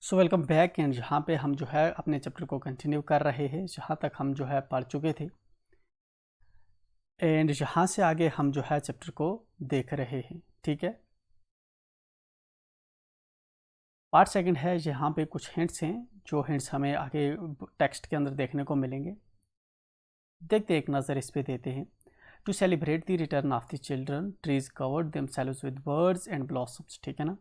So welcome back. And यहाँ पे हम जो है अपने चैप्टर को कंटिन्यू कर रहे हैं जहाँ तक हम जो है पढ़ चुके थे। एंड यहाँ से आगे हम जो है चैप्टर को देख रहे हैं। ठीक है, पार्ट सेकंड है। यहाँ पे कुछ हिंट्स हैं जो हिंट्स हमें आगे टेक्स्ट के अंदर देखने को मिलेंगे। देखते एक नज़र इस पे देते हैं। To celebrate the return of the children trees covered themselves with birds and blossoms. ठीक है ना,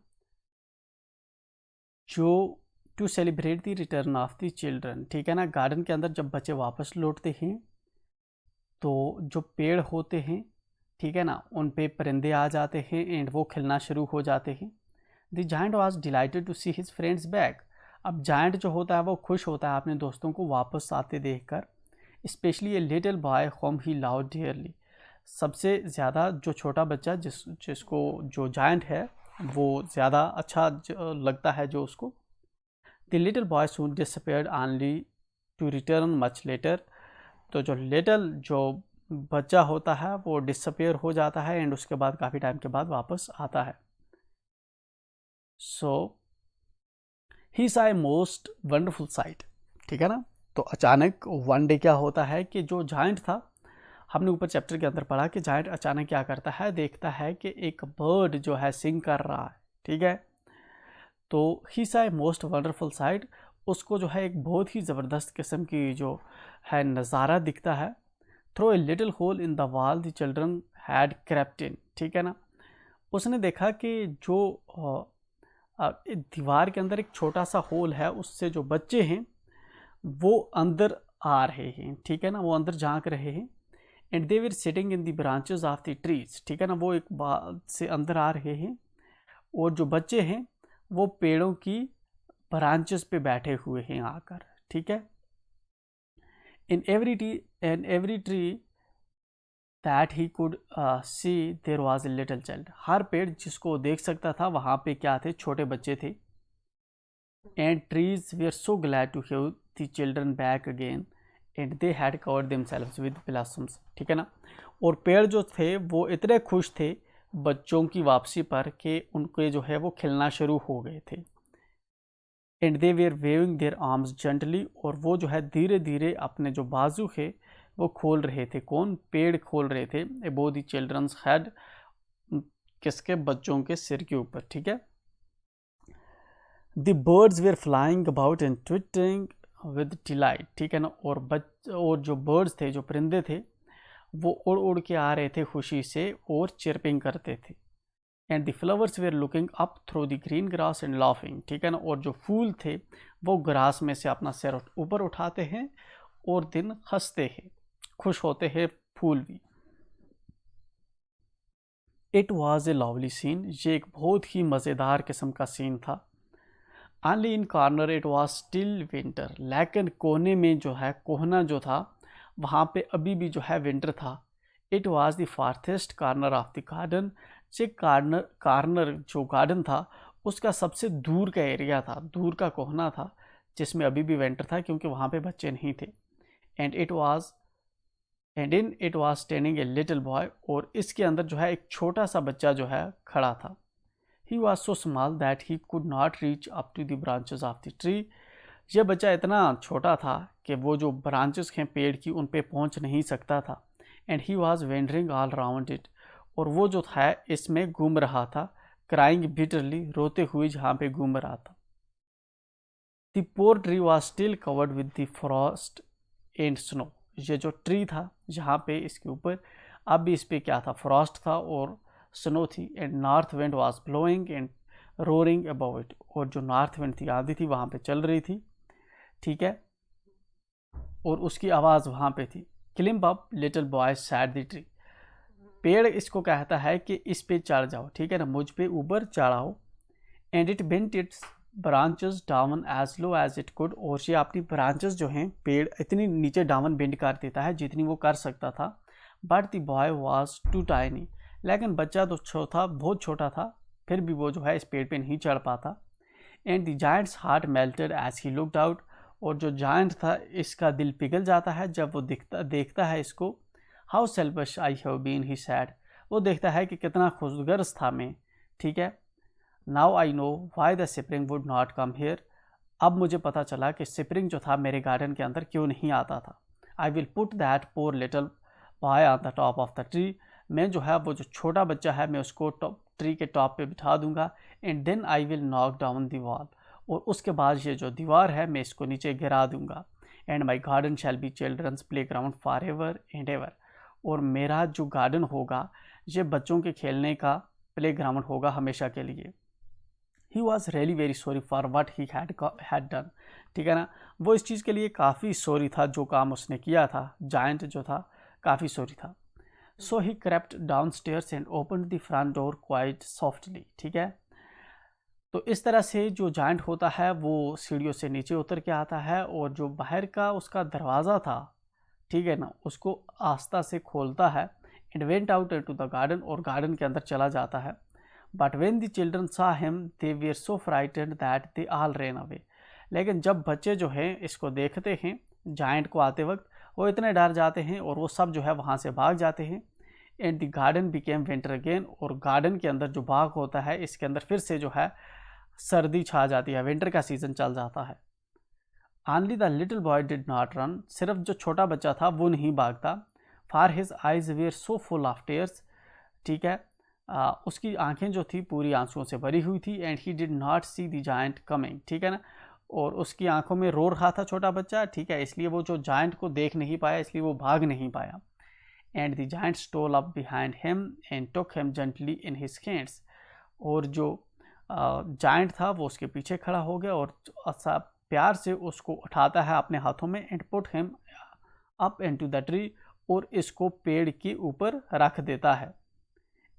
जो to celebrate the return of the children, ठीक है ना, गार्डन के अंदर जब बच्चे वापस लौटते हैं तो जो पेड़ होते हैं, ठीक है ना, उन पे परिंदे आ जाते हैं एंड वो खिलना शुरू हो जाते हैं। The giant was delighted to see his friends back. अब जायंट जो होता है वो खुश होता है अपने दोस्तों को वापस आते देखकर। Specially a little boy home he loved dearly. सबसे ज़्यादा जो छोटा बच्चा जिसको जो जायंट है वो ज़्यादा अच्छा लगता है जो उसको। The little boy soon disappeared only to return much later. तो जो लिटिल जो बच्चा होता है वो डिसअपीयर हो जाता है एंड उसके बाद काफ़ी टाइम के बाद वापस आता है। सो ही साw ए मोस्ट वंडरफुल साइट। ठीक है ना, तो अचानक वन डे क्या होता है कि जो जायंट था, हमने ऊपर चैप्टर के अंदर पढ़ा कि जायंट अचानक क्या करता है, देखता है कि एक बर्ड जो है सिंग कर रहा है। ठीक है, तो ही साw ए मोस्ट वंडरफुल साइट, उसको जो है एक बहुत ही ज़बरदस्त किस्म की जो है नज़ारा दिखता है। Through a little hole in the wall the children had crept in. ठीक है ना, उसने देखा कि जो दीवार के अंदर एक छोटा सा होल है, उससे जो बच्चे हैं वो अंदर आ रहे हैं। ठीक है ना, वो अंदर झांक रहे हैं। And they were sitting in the branches of the trees. ठीक है ना, वो एक बात से अंदर आ रहे हैं और जो बच्चे हैं वो पेड़ों की ब्रांचेस पे बैठे हुए हैं आकर। ठीक है, in every tree that he could see there was a little child. हर पेड़ जिसको देख सकता था वहाँ पे क्या थे, छोटे बच्चे थे। And trees they are so glad to have the children back again and they had covered themselves with blossoms. ठीक है ना, और पेड़ जो थे वो इतने खुश थे बच्चों की वापसी पर कि उनके जो है वो खिलना शुरू हो गए थे। And they were waving their arms gently, और वो जो है धीरे धीरे अपने जो बाजू है वो खोल रहे थे। कौन? पेड़ खोल रहे थे। अबोव द चिल्ड्रंस हेड, किसके? बच्चों के सिर के ऊपर। ठीक है, the birds were flying about and twittering with delight. ठीक है ना, और जो बर्ड्स थे, जो परिंदे थे, वो उड़ उड़ के आ रहे थे खुशी से और चिरपिंग करते थे। And the flowers were looking up through the green grass and laughing. ठीक है ना, और जो फूल थे वो ग्रास में से अपना सिर ऊपर उठाते हैं और दिन हंसते हैं, खुश होते हैं फूल भी। It was a lovely scene, ये एक बहुत ही मज़ेदार किस्म का सीन था। Only in corner it was still winter, लेकिन कोने में जो है, कोहना जो था वहाँ पे अभी भी जो है विंटर था। It was the farthest corner of the garden, ये कॉर्नर जो गार्डन था उसका सबसे दूर का एरिया था, दूर का कोहना था जिसमें अभी भी विंटर था क्योंकि वहाँ पे बच्चे नहीं थे। And in it was standing a little boy, और इसके अंदर जो है एक छोटा सा बच्चा जो है खड़ा था। He was so small that he could not reach up to the branches of the tree. यह बच्चा इतना छोटा था कि वो जो ब्रांचेस हैं पेड़ की उन पे पहुंच नहीं सकता था। And he was wandering all round it, और वो जो था इसमें घूम रहा था। क्राइंग बिटरली, रोते हुए जहाँ पे घूम रहा था। The poor tree was still covered with the frost and snow. ये जो ट्री था जहाँ पे इसके ऊपर अब भी इस पे क्या था, फ्रॉस्ट था और स्नो थी। And north wind was blowing and roaring above it, और जो नॉर्थ विंड थी, आंधी थी, वहाँ पे चल रही थी। ठीक है, और उसकी आवाज़ वहाँ पे थी। Climb up little boy said the tree, पेड़ इसको कहता है कि इस पे चढ़ जाओ। ठीक है ना, मुझ पे ऊपर चढ़ाओ। And it bent its branches down as low as it could, और ये अपनी ब्रांचेस जो हैं, पेड़ इतनी नीचे डाउन बेंड कर देता है जितनी वो कर सकता था। But the boy was too tiny, लेकिन बच्चा तो था, बहुत छोटा था, फिर भी वो जो है इस पेड़ पे नहीं चढ़ पाता। And the giant's heart melted as he looked out, और जो जायंट था इसका दिल पिघल जाता है जब वो देखता है इसको। How selfish I have been, he said, वो देखता है कि कितना खुदगर्ज था मैं। ठीक है, now I know why the spring would not come here, अब मुझे पता चला कि स्प्रिंग जो था मेरे गार्डन के अंदर क्यों नहीं आता था। I will put that poor little boy on the top of the tree, मैं जो है वो जो छोटा बच्चा है मैं उसको ट्री के टॉप पे बिठा दूंगा, and then I will knock down the wall, और उसके बाद ये जो दीवार है मैं इसको नीचे गिरा दूंगा, and my garden shall be children's playground forever and ever, और मेरा जो गार्डन होगा ये बच्चों के खेलने का प्ले ग्राउंड होगा हमेशा के लिए। He was really very sorry for what he had done, ठीक है ना, वो इस चीज़ के लिए काफ़ी सॉरी था जो काम उसने किया था, जायंट जो था काफ़ी सॉरी था। So he crept down stairs and open the front door quite softly, ठीक है। तो इस तरह से जो जायंट होता है वो सीढ़ियों से नीचे उतर के आता है, और जो बाहर का उसका दरवाज़ा था, ठीक है ना, उसको आस्ता से खोलता है, and went out to the garden, और गार्डन के अंदर चला जाता है। But when the children saw him they were so frightened that they all ran away, लेकिन जब बच्चे जो हैं इसको देखते हैं जायंट को आते वक्त, वो इतने डर जाते हैं और वो सब जो है वहाँ से भाग जाते हैं। And the garden became winter again, और गार्डन के अंदर जो बाग होता है इसके अंदर फिर से जो है सर्दी छा जाती है, विंटर का सीज़न चल जाता है। Only the little boy did not run, सिर्फ जो छोटा बच्चा था वो नहीं भागता। For his eyes were so full of tears, ठीक है, उसकी आंखें जो थी पूरी आंसुओं से भरी हुई थी। And he did not see the giant coming, ठीक है ना, और उसकी आंखों में रो रहा था छोटा बच्चा, ठीक है, इसलिए वो जो जायंट को देख नहीं पाया, इसलिए वो भाग नहीं पाया। And the giant stole up behind him and took him gently in his hands, और जो जायंट था वो उसके पीछे खड़ा हो गया और प्यार से उसको उठाता है अपने हाथों में, and put him up into the tree, और इसको पेड़ के ऊपर रख देता है।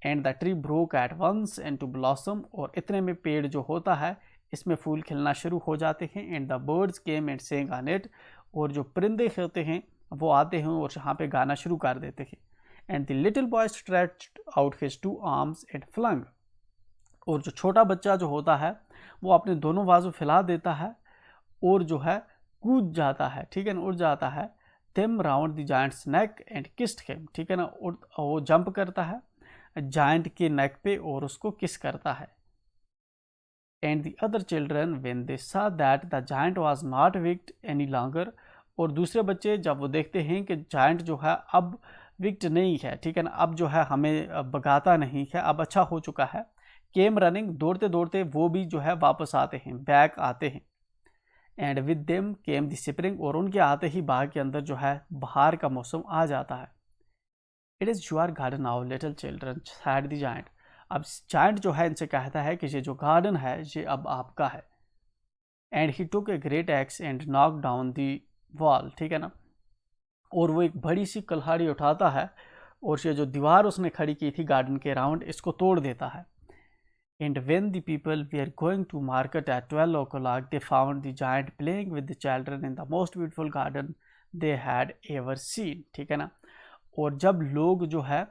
And the tree broke at once into blossom, और इतने में पेड़ जो होता है इसमें फूल खिलना शुरू हो जाते हैं। And the birds came and saying on it, और जो परिंदे होते हैं वो आते हैं और यहाँ पे गाना शुरू कर देते हैं। And the little boy stretched out his two arms and flung, और जो छोटा बच्चा जो होता है वो अपने दोनों बाजू फैला देता है और जो है कूद जाता है, ठीक है ना, उड़ जाता है। Them round the giants neck and kissed him, ठीक है ना, वो जंप करता है जायंट के नेक पे और उसको किस करता है। And the other children when they saw that the giant was not wicked any longer, और दूसरे बच्चे जब वो देखते हैं कि जायंट जो है अब विक्ट नहीं है, ठीक है ना, अब जो है हमें भगाता नहीं है, अब अच्छा हो चुका है। केम रनिंग, दौड़ते दौड़ते वो भी जो है वापस आते हैं, बैक आते हैं। And with them came the spring, और उनके आते ही बाग के अंदर जो है बाहर का मौसम आ जाता है। It is your garden now little children sad the giant, अब जायंट जो है इनसे कहता है कि ये जो गार्डन है ये अब आपका है। And he took a great x and knock down the wall, ठीक है ना, और वो एक बड़ी सी कुल्हाड़ी उठाता है और ये जो दीवार उसने खड़ी की थी गार्डन के राउंड, इसको तोड़ देता है। And when the people were going to market at 12 o'clock they found the giant playing with the children in the most beautiful garden they had ever seen, ठीक है ना, और जब लोग जो है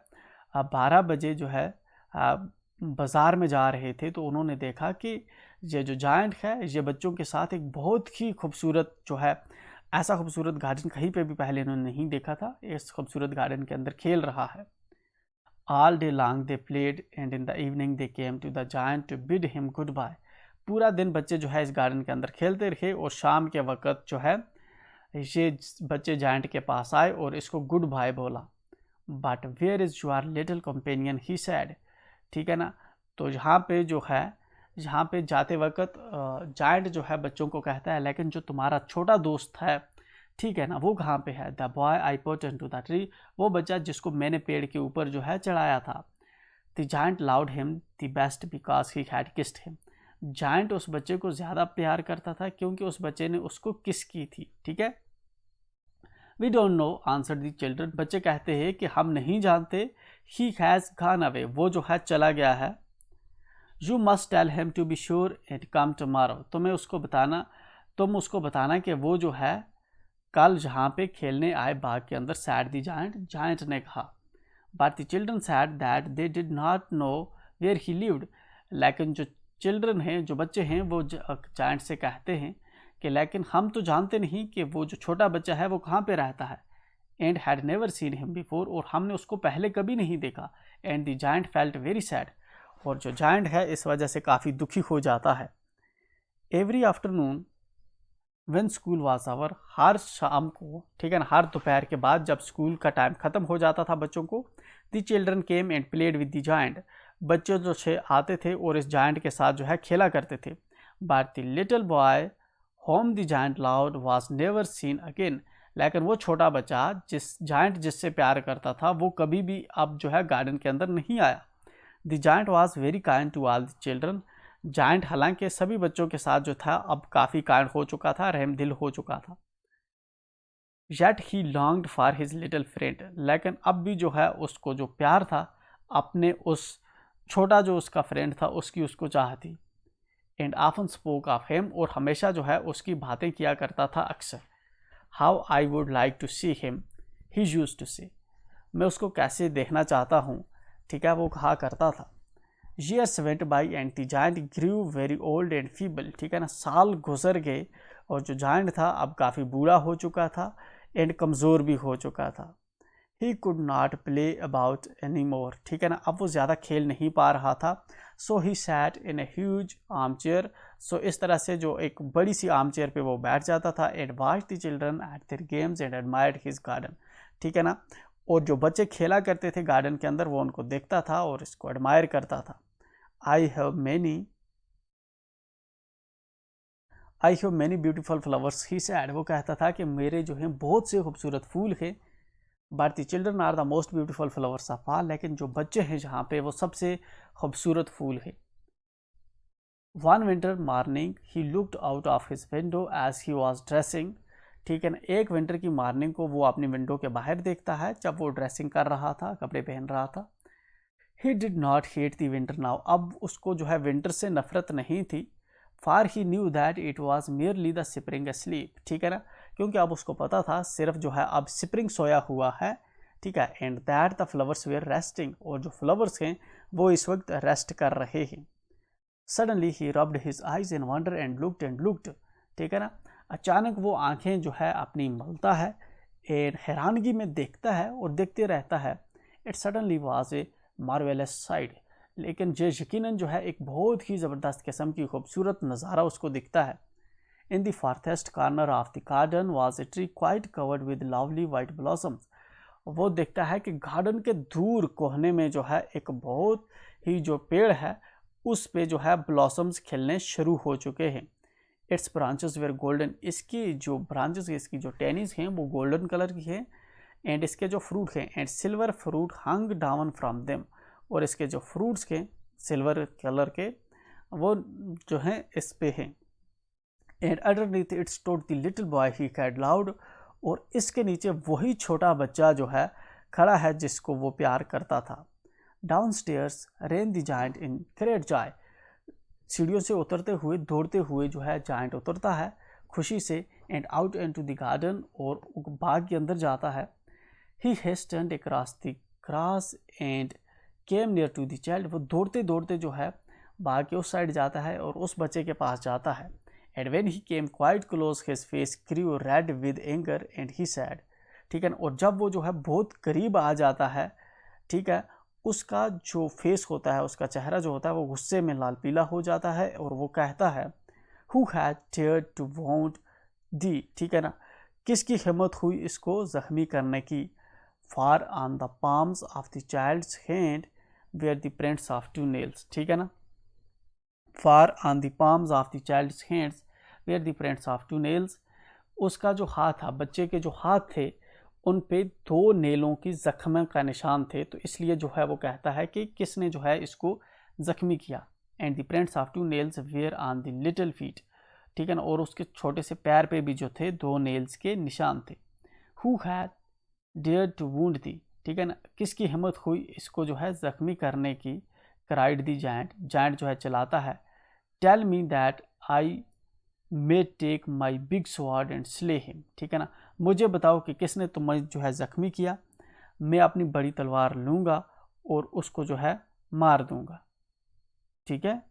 12 बजे जो है बाज़ार में जा रहे थे तो उन्होंने देखा कि ये जो जायंट है ये बच्चों के साथ एक बहुत ही खूबसूरत जो है, ऐसा खूबसूरत गार्डन कहीं पे भी पहले उन्होंने नहीं देखा था, इस खूबसूरत गार्डन के अंदर खेल रहा है। All day long they played and in the evening they came to the giant to bid him goodbye, पूरा दिन बच्चे जो है इस गार्डन के अंदर खेलते रहे और शाम के वक्त जो है ये बच्चे जायंट के पास आए और इसको गुड बाय बोला। But where is your little companion he said, ठीक है ना, तो यहाँ पे जो है, यहाँ पे जाते वक्त जायंट जो है बच्चों को कहता है लेकिन जो तुम्हारा छोटा दोस्त है, ठीक है ना, वो कहाँ पे है। The boy I put into the tree, वो बच्चा जिसको मैंने पेड़ के ऊपर जो है चढ़ाया था। The giant loud him the best because he had kissed him, giant उस बच्चे को ज़्यादा प्यार करता था क्योंकि उस बच्चे ने उसको किस की थी, ठीक है। We don't know answered the children, बच्चे कहते हैं कि हम नहीं जानते। ही हैज़ गॉन अवे, वो जो है चला गया है। You must tell him to be sure and come tomorrow, तुम उसको बताना कि वो जो है कल जहाँ पे खेलने आए बाग के अंदर। सैड दी जायंट ने कहा। But the children said that they did not know where he lived, लेकिन जो चिल्ड्रन हैं, जो बच्चे हैं, वो जायंट से कहते हैं कि लेकिन हम तो जानते नहीं कि वो जो छोटा बच्चा है वो कहाँ पे रहता है। And had never seen him before, और हमने उसको पहले कभी नहीं देखा। And the giant felt very sad, और जो जायंट है इस वजह से काफ़ी दुखी हो जाता है। Every afternoon when school was over, हर शाम को, ठीक है ना, हर दोपहर के बाद जब स्कूल का टाइम ख़त्म हो जाता था बच्चों को, the children came and played with the giant, बच्चे जो छे आते थे और इस जायंट के साथ जो है खेला करते थे। But the little boy home the giant loud was never seen again, लेकिन वो छोटा बच्चा जिस जायंट जिससे प्यार करता था वो कभी भी अब जो है गार्डन के अंदर नहीं आया। The giant was very kind to all the children, जायंट हालांकि सभी बच्चों के साथ जो था अब काफ़ी काइंड हो चुका था, रहमदिल हो चुका था। Yet he longed for his little friend, लेकिन अब भी जो है उसको जो प्यार था अपने उस छोटा जो उसका फ्रेंड था उसकी उसको चाह थी। And often spoke of him, और हमेशा जो है उसकी बातें किया करता था अक्सर। How I would like to see him, he used to say, मैं उसको कैसे देखना चाहता हूँ, ठीक है, वो कहा करता था। Years went by and the giant grew very old and feeble, ठीक है ना, साल गुजर गए और जो जायंट था अब काफ़ी बूढ़ा हो चुका था एंड कमज़ोर भी हो चुका था। He could not play about anymore, ठीक है ना, अब वो ज़्यादा खेल नहीं पा रहा था। So he sat in a huge armchair, so इस तरह से जो एक बड़ी सी आर्म चेयर पे वो बैठ जाता था। And watched the children at their games and admired his garden, ठीक है ना, और जो बच्चे खेला करते थे गार्डन के अंदर वो उनको देखता था और इसको एडमायर करता था। I have many beautiful flowers, he said, वो कहता था कि मेरे जो हैं बहुत से खूबसूरत फूल हैं। But the children are the most beautiful flowers of all, लेकिन जो बच्चे हैं जहाँ पे वो सबसे खूबसूरत फूल है। One winter morning he looked out of his window as he was dressing, ठीक है ना, एक विंटर की मॉर्निंग को वो अपनी विंडो के बाहर देखता है जब वो ड्रेसिंग कर रहा था, कपड़े पहन रहा था। He did not hate the winter now, अब उसको जो है विंटर से नफरत नहीं थी। For he knew that it was merely the spring asleep, ठीक है ना, क्योंकि अब उसको पता था सिर्फ जो है अब स्प्रिंग सोया हुआ है, ठीक है। And that the flowers were resting, और जो फ्लावर्स हैं वो इस वक्त रेस्ट कर रहे हैं। Suddenly he rubbed his eyes in wonder and looked, ठीक है ना, अचानक वो आंखें जो है अपनी मलता है एंड हैरानगी में देखता है और देखते रहता है। It suddenly was a marvellous side, लेकिन जो यकीनन जो है एक बहुत ही ज़बरदस्त किस्म की खूबसूरत नज़ारा उसको दिखता है। In the farthest corner of the garden was a tree quite covered with lovely white blossoms, वो देखता है कि गार्डन के दूर कोने में जो है एक बहुत ही जो पेड़ है उस पे जो है ब्लॉसम्स खिलने शुरू हो चुके हैं। इट्स ब्रांचेस वेयर गोल्डन, इसकी जो ब्रांचेस इसकी जो टेनिस हैं वो गोल्डन कलर की है। एंड इसके जो फ्रूट हैं and silver fruit hung down from them, और इसके जो फ्रूट्स के सिल्वर कलर के वो जो हैं इस पे हैं। And underneath it stood the little boy he cried loud, और इसके नीचे वही छोटा बच्चा जो है खड़ा है जिसको वो प्यार करता था। Down stairs rain the giant in great Joy, सीढ़ियों से उतरते हुए दौड़ते हुए जो है जायंट उतरता है खुशी से। And out into the garden, और बाग के अंदर जाता है। He hastened across the grass and came near to the child, वो दौड़ते दौड़ते जो है बाग के उस साइड जाता है और उस बच्चे के पास जाता है। And when he came quite close his face grew red with anger and he said, ठीक है ना, और जब वो जो है बहुत करीब आ जाता है, ठीक है, उसका जो फेस होता है, उसका चेहरा जो होता है वो गुस्से में लाल पीला हो जाता है और वो कहता है who had dared to wound thee, ठीक है ना, किसकी हिम्मत हुई इसको जख्मी करने की। For on the palms of the child's hand were the prints of 2 nails, ठीक है ना, for on the palms of the child's hands were the prints of 2 nails, उसका जो हाथ था, बच्चे के जो हाथ थे उन पे 2 नेलों की जख्म का निशान थे, तो इसलिए जो है वो कहता है कि किसने जो है इसको जख्मी किया। And the prints of 2 nails were on the little feet, ठीक है ना, और उसके छोटे से पैर पे भी जो थे 2 नेल्स के निशान थे। Who had dared to wound thee, ठीक है ना, किसकी हिम्मत हुई इसको जो है जख्मी करने की। क्राइड दी जायंट, जायंट जो है चलाता है। Tell me that I may take my big sword and slay him, ठीक है ना, मुझे बताओ कि किसने तुम्हें जो है जख्मी किया, मैं अपनी बड़ी तलवार लूँगा और उसको जो है मार दूंगा, ठीक है।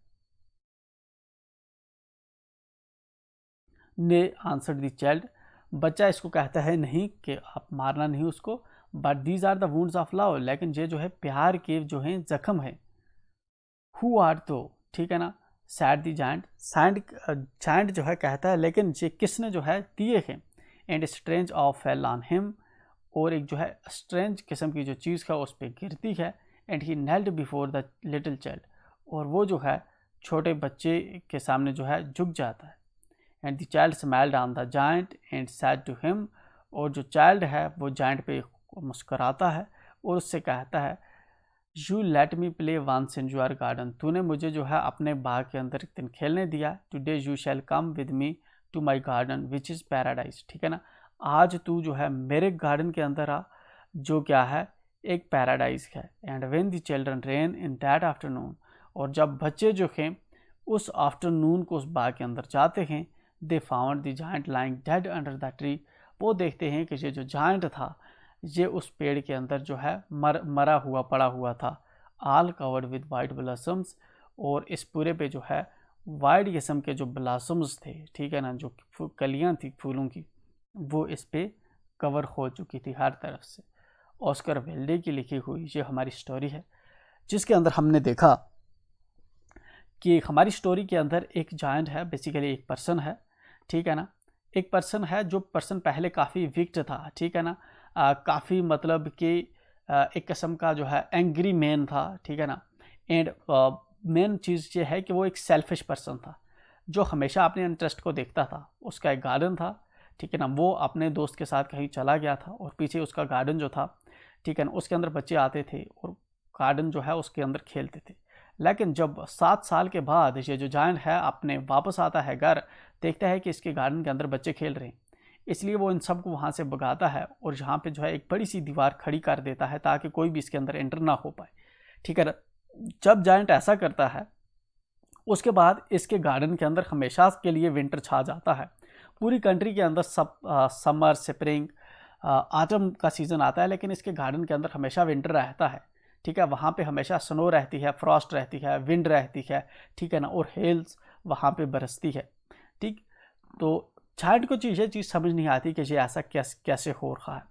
ने आंसर्ड द चाइल्ड, बच्चा इसको कहता है नहीं कि आप मारना नहीं उसको, but these are the wounds of love, लेकिन ये जो है प्यार के जो हैं जख्म है। हु आर दो, ठीक है ना, सैड द जायंट, जायंट जो है कहता है लेकिन ये किसने जो है दिए हैं, and strange of fell on him, और एक जो है स्ट्रेंज किस्म की जो चीज़ है उस पर गिरती है, and he nailed before the little child, और वो जो है छोटे बच्चे के सामने जो है झुक जाता है, and the child smiled on the giant and said to him, और जो चाइल्ड है वो जायंट पे मुस्कराता है और उससे कहता है you let me play once in your garden, तूने मुझे जो है अपने बाग के अंदर एक दिन खेलने दिया, today you shall come with me to my garden which is paradise, ठीक है ना, आज तू जो है मेरे गार्डन के अंदर आ जो क्या है एक पैराडाइज है। And when the children rain in that afternoon, और जब बच्चे जो हैं उस आफ्टरनून को उस बाग के अंदर जाते हैं, दे found the giant lying dead under the tree, वो देखते हैं कि ये जो जायंट था ये उस पेड़ के अंदर जो है मरा हुआ पड़ा हुआ था, all covered with white blossoms, और इस पूरे पे जो है वाइट किस्म के जो ब्लॉसम्स थे, ठीक है ना, जो कलियां थी फूलों की, वो इस पे कवर हो चुकी थी हर तरफ से। ऑस्कर वेल्डे की लिखी हुई ये हमारी स्टोरी है, जिसके अंदर हमने देखा कि हमारी स्टोरी के अंदर एक जायंट है, बेसिकली एक पर्सन है, ठीक है ना, एक पर्सन है जो पर्सन पहले काफ़ी वीक था, ठीक है ना, काफ़ी मतलब कि एक किस्म का जो है एंग्री मैन था, ठीक है ना, एंड मेन चीज़ ये है कि वो एक सेल्फिश पर्सन था जो हमेशा अपने इंटरेस्ट को देखता था। उसका एक गार्डन था, ठीक है ना, वो अपने दोस्त के साथ कहीं चला गया था और पीछे उसका गार्डन जो था, ठीक है ना, उसके अंदर बच्चे आते थे और गार्डन जो है उसके अंदर खेलते थे। लेकिन जब 7 साल के बाद ये जो जायंट है अपने वापस आता है घर, देखता है कि इसके गार्डन के अंदर बच्चे खेल रहे हैं, इसलिए वो इन सब को वहाँ से भगाता है और यहाँ पे जो है एक बड़ी सी दीवार खड़ी कर देता है ताकि कोई भी इसके अंदर एंटर ना हो पाए, ठीक है ना। जब जायंट ऐसा करता है उसके बाद इसके गार्डन के अंदर हमेशा के लिए विंटर छा जाता है। पूरी कंट्री के अंदर समर, स्प्रिंग, ऑटम का सीज़न आता है, लेकिन इसके गार्डन के अंदर हमेशा विंटर रहता है, ठीक है। वहाँ पे हमेशा स्नो रहती है, फ्रॉस्ट रहती है, विंड रहती है, ठीक है ना, और हेल्स वहाँ पे बरसती है, ठीक। तो जायंट को ये चीज़ समझ नहीं आती कि ये ऐसा कैसे हो रहा है।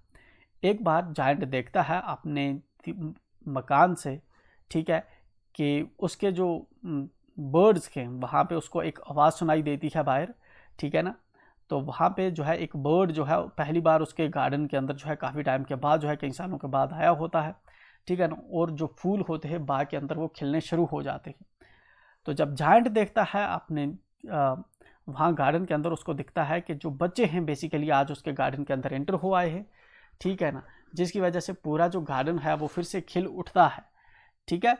एक बार जायंट देखता है अपने मकान से, ठीक है, कि उसके जो बर्ड्स के वहाँ पे उसको एक आवाज़ सुनाई देती है बाहर, ठीक है ना। तो वहाँ पे जो है एक बर्ड जो है पहली बार उसके गार्डन के अंदर जो है काफ़ी टाइम के बाद जो है कई सालों के बाद आया होता है, ठीक है ना, और जो फूल होते हैं बाग के अंदर वो खिलने शुरू हो जाते हैं। तो जब जायंट देखता है अपने वहाँ गार्डन के अंदर, उसको दिखता है कि जो बच्चे हैं बेसिकली आज उसके गार्डन के अंदर एंटर हो आए हैं, ठीक है ना, जिसकी वजह से पूरा जो गार्डन है वो फिर से खिल उठता है, ठीक है।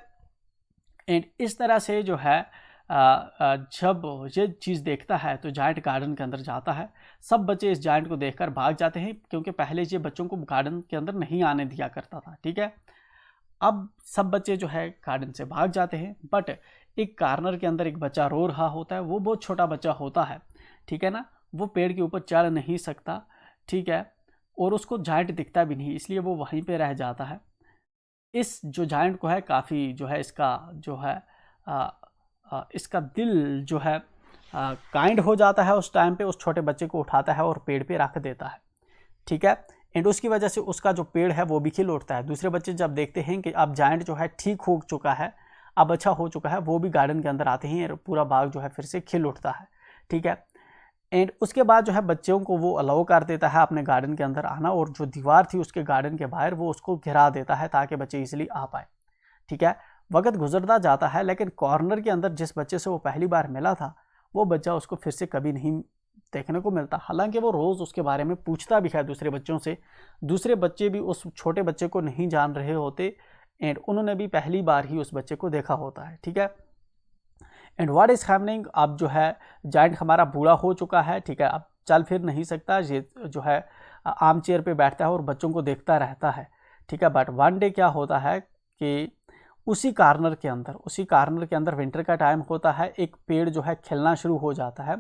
एंड इस तरह से जो है जब ये चीज़ देखता है तो जायंट गार्डन के अंदर जाता है। सब बच्चे इस जायंट को देखकर भाग जाते हैं क्योंकि पहले ये बच्चों को गार्डन के अंदर नहीं आने दिया करता था, ठीक है। अब सब बच्चे जो है गार्डन से भाग जाते हैं, बट एक कॉर्नर के अंदर एक बच्चा रो रहा होता है, वो बहुत छोटा बच्चा होता है, ठीक है ना, वो पेड़ के ऊपर चढ़ नहीं सकता, ठीक है, और उसको जायंट दिखता भी नहीं, इसलिए वो वहीं पे रह जाता है। इस जो जायंट को है काफ़ी जो है इसका जो है इसका दिल जो है काइंड हो जाता है, उस टाइम पे उस छोटे बच्चे को उठाता है और पेड़ पे रख देता है, ठीक है। एंड उसकी वजह से उसका जो पेड़ है वो भी खिल उठता है। दूसरे बच्चे जब देखते हैं कि अब जायंट जो है ठीक हो चुका है, अब अच्छा हो चुका है, वो भी गार्डन के अंदर आते हैं और पूरा बाग जो है फिर से खिल उठता है, ठीक है। एंड उसके बाद जो है बच्चों को वो अलाउ कर देता है अपने गार्डन के अंदर आना, और जो दीवार थी उसके गार्डन के बाहर वो उसको घिरा देता है ताकि बच्चे इजीली आ पाए, ठीक है। वक्त गुजरता जाता है, लेकिन कॉर्नर के अंदर जिस बच्चे से वो पहली बार मिला था वो बच्चा उसको फिर से कभी नहीं देखने को मिलता। हालांकि वो रोज़ उसके बारे में पूछता भी है दूसरे बच्चों से, दूसरे बच्चे भी उस छोटे बच्चे को नहीं जान रहे होते एंड उन्होंने भी पहली बार ही उस बच्चे को देखा होता है, ठीक है। एंड व्हाट इज़ हैपनिंग, अब जो है जायंट हमारा बूढ़ा हो चुका है, ठीक है, अब चल फिर नहीं सकता, ये जो है आर्म चेयर पे बैठता है और बच्चों को देखता रहता है, ठीक है। बट वन डे क्या होता है कि उसी कॉर्नर के अंदर विंटर का टाइम होता है, एक पेड़ जो है खिलना शुरू हो जाता है।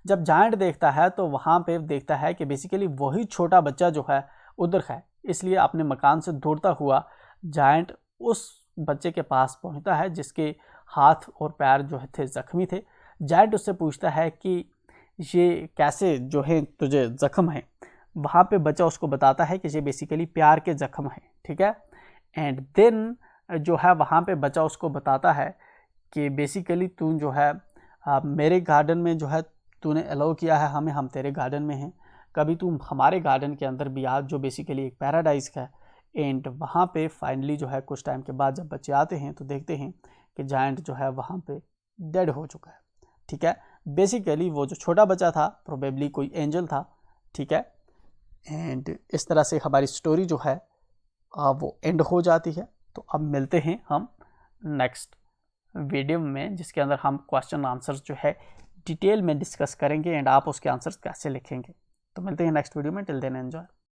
जब जायंट देखता है तो वहाँ पे देखता है कि बेसिकली वही छोटा बच्चा जो है उधर है, इसलिए अपने मकान से दौड़ता हुआ जायंट उस बच्चे के पास पहुँचता है जिसके हाथ और पैर जो थे ज़ख्मी थे। जायंट उससे पूछता है कि ये कैसे जो है तुझे ज़ख्म है। वहाँ पे बच्चा उसको बताता है कि ये बेसिकली प्यार के ज़ख्म है, ठीक है। एंड देन जो है वहाँ पे बच्चा उसको बताता है कि बेसिकली तू जो है मेरे गार्डन में जो है तूने अलाउ किया है हमें, हम तेरे गार्डन में हैं, कभी तुम हमारे गार्डन के अंदर भी आ, जो बेसिकली एक पैराडाइज है। एंड वहाँ पे फाइनली जो है कुछ टाइम के बाद जब बच्चे आते हैं तो देखते हैं कि जायंट जो है वहाँ पे डेड हो चुका है। ठीक है, बेसिकली वो जो छोटा बच्चा था प्रोबेबली कोई एंजल था। ठीक है, एंड इस तरह से हमारी स्टोरी जो है वो एंड हो जाती है। तो अब मिलते हैं हम नेक्स्ट वीडियो में, जिसके अंदर हम क्वेश्चन आंसर्स जो है डिटेल में डिस्कस करेंगे एंड आप उसके आंसर्स कैसे लिखेंगे। तो मिलते हैं नेक्स्ट वीडियो में, टिल देन एंजॉय।